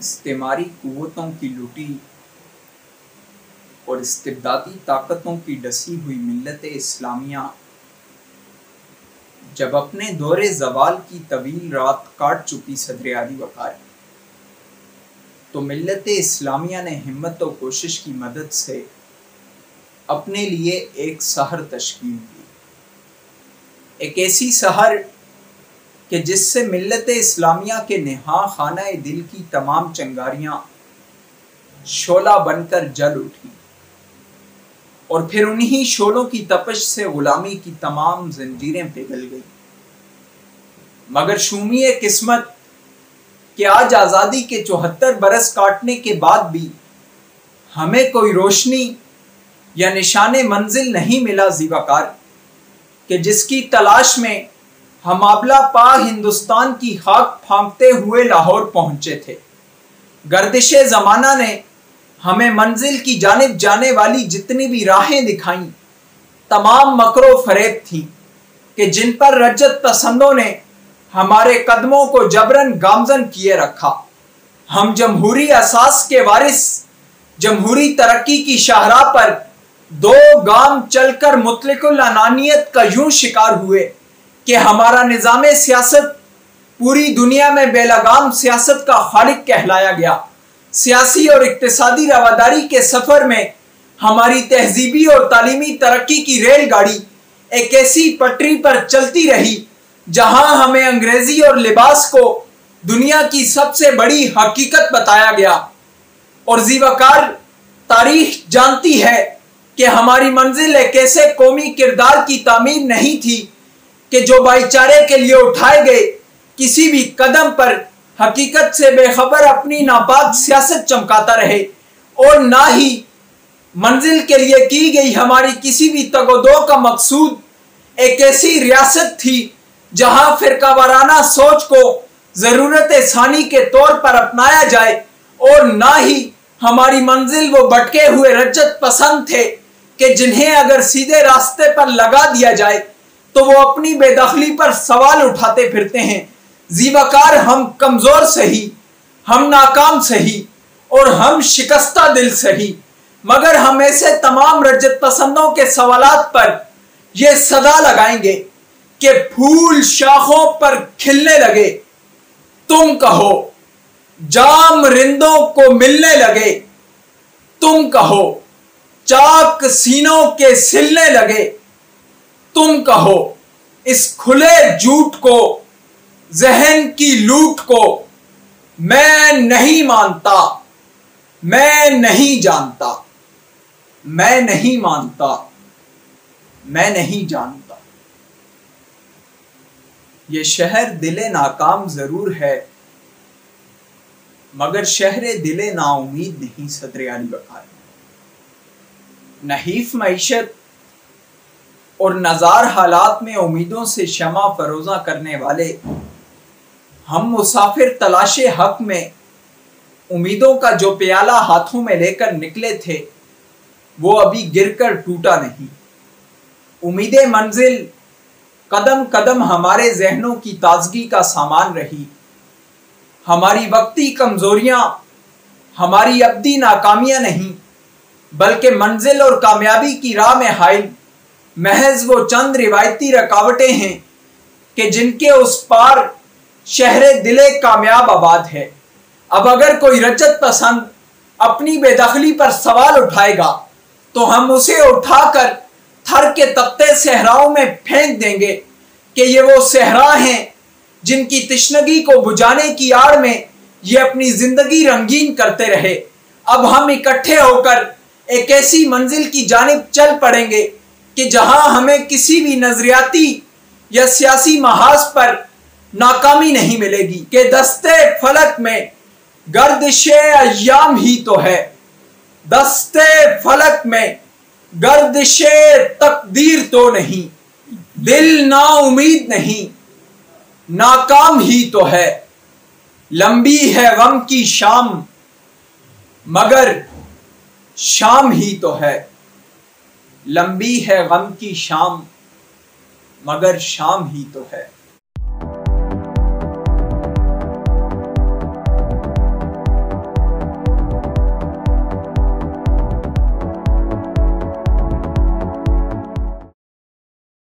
استعماری قوتوں کی لوٹی اور استبدادی طاقتوں کی ڈسی ہوئی ملت اسلامیہ جب اپنے دور زوال کی طویل رات کاٹ چکی صدر علی وقار، تو ملت اسلامیہ نے ہمت و کوشش کی مدد سے اپنے لیے ایک سحر تشکیل دی، ایک ایسی سحر کہ جس سے ملت اسلامیہ کے نہاں خانہ دل کی تمام چنگاریاں شعلہ بن کر جل اٹھی، اور پھر انہی شعلوں کی تپش سے غلامی کی تمام زنجیریں پگھل گئی۔ مگر شومی قسمت کہ آج آزادی کے 74 برس کاٹنے کے بعد بھی ہمیں کوئی روشنی یا نشان منزل نہیں ملا زیوقار، کہ جس کی تلاش میں ہم آبلہ پا ہندوستان کی خاک پھانکتے ہوئے لاہور پہنچے تھے۔ گردش زمانہ نے ہمیں منزل کی جانب جانے والی جتنی بھی راہیں دکھائیں، تمام مکر و فریب تھیں، کہ جن پر رجت پسندوں نے ہمارے قدموں کو جبرن گامزن کیے رکھا۔ ہم جمہوری اساس کے وارث جمہوری ترقی کی شاہراہ پر 2 گام چل کر مطلق العنانیت کا یوں شکار ہوئے کہ ہمارا نظام سیاست پوری دنیا میں بے لگام سیاست کا خالق کہلایا گیا۔ سیاسی اور اقتصادی رواداری کے سفر میں ہماری تہذیبی اور تعلیمی ترقی کی ریل گاڑی ایک ایسی پٹری پر چلتی رہی جہاں ہمیں انگریزی اور لباس کو دنیا کی سب سے بڑی حقیقت بتایا گیا، اور زیوقار تاریخ جانتی ہے کہ ہماری منزل ایک ایسے قومی کردار کی تعمیر نہیں تھی کہ جو بھائی چارے کے لیے اٹھائے گئے کسی بھی قدم پر حقیقت سے بے خبر اپنی ناپاک سیاست چمکاتا رہے، اور نہ ہی منزل کے لیے کی گئی ہماری کسی بھی تگ و دو کا مقصود ایک ایسی ریاست تھی جہاں فرقہ وارانہ سوچ کو ضرورت ثانی کے طور پر اپنایا جائے، اور نہ ہی ہماری منزل وہ بھٹکے ہوئے رجت پسند تھے کہ جنہیں اگر سیدھے راستے پر لگا دیا جائے تو وہ اپنی بے دخلی پر سوال اٹھاتے پھرتے ہیں۔ زیوقار ہم کمزور سہی، ہم ناکام سہی، اور ہم شکستہ دل سہی، مگر ہم ایسے تمام رجت پسندوں کے سوالات پر یہ صدا لگائیں گے کہ پھول شاخوں پر کھلنے لگے تم کہو، جام رندوں کو ملنے لگے تم کہو، چاک سینوں کے سلنے لگے تم کہو، اس کھلے جھوٹ کو ذہن کی لوٹ کو میں نہیں مانتا، میں نہیں جانتا، میں نہیں مانتا، میں نہیں جانتا۔ یہ شہر دل ناکام ضرور ہے، مگر شہر دل نا امید نہیں صدر علی وقار۔ نحیف معیشت اور نزار حالات میں امیدوں سے شمع فروزاں کرنے والے ہم مسافر تلاش حق میں امیدوں کا جو پیالہ ہاتھوں میں لے کر نکلے تھے وہ ابھی گر کر ٹوٹا نہیں۔ امید منزل قدم قدم ہمارے ذہنوں کی تازگی کا سامان رہی۔ ہماری وقتی کمزوریاں ہماری ابدی ناکامیاں نہیں، بلکہ منزل اور کامیابی کی راہ میں حائل محض وہ چند روایتی رکاوٹیں ہیں کہ جن کے اس پار شہر دل کامیاب آباد ہے۔ اب اگر کوئی رجت پسند اپنی بے دخلی پر سوال اٹھائے گا تو ہم اسے اٹھا کر تھر کے تپتے صحراؤں میں پھینک دیں گے کہ یہ وہ صحرا ہیں جن کی تشنگی کو بجھانے کی آڑ میں یہ اپنی زندگی رنگین کرتے رہے۔ اب ہم اکٹھے ہو کر ایک ایسی منزل کی جانب چل پڑیں گے کہ جہاں ہمیں کسی بھی نظریاتی یا سیاسی محاذ پر ناکامی نہیں ملے گی، کہ دستے فلک میں گردش ایام ہی تو ہے، دستے فلک میں گردش تقدیر تو نہیں، دل نا امید نہیں، ناکام ہی تو ہے، لمبی ہے غم کی شام مگر شام ہی تو ہے، لمبی ہے غم کی شام مگر شام ہی تو ہے۔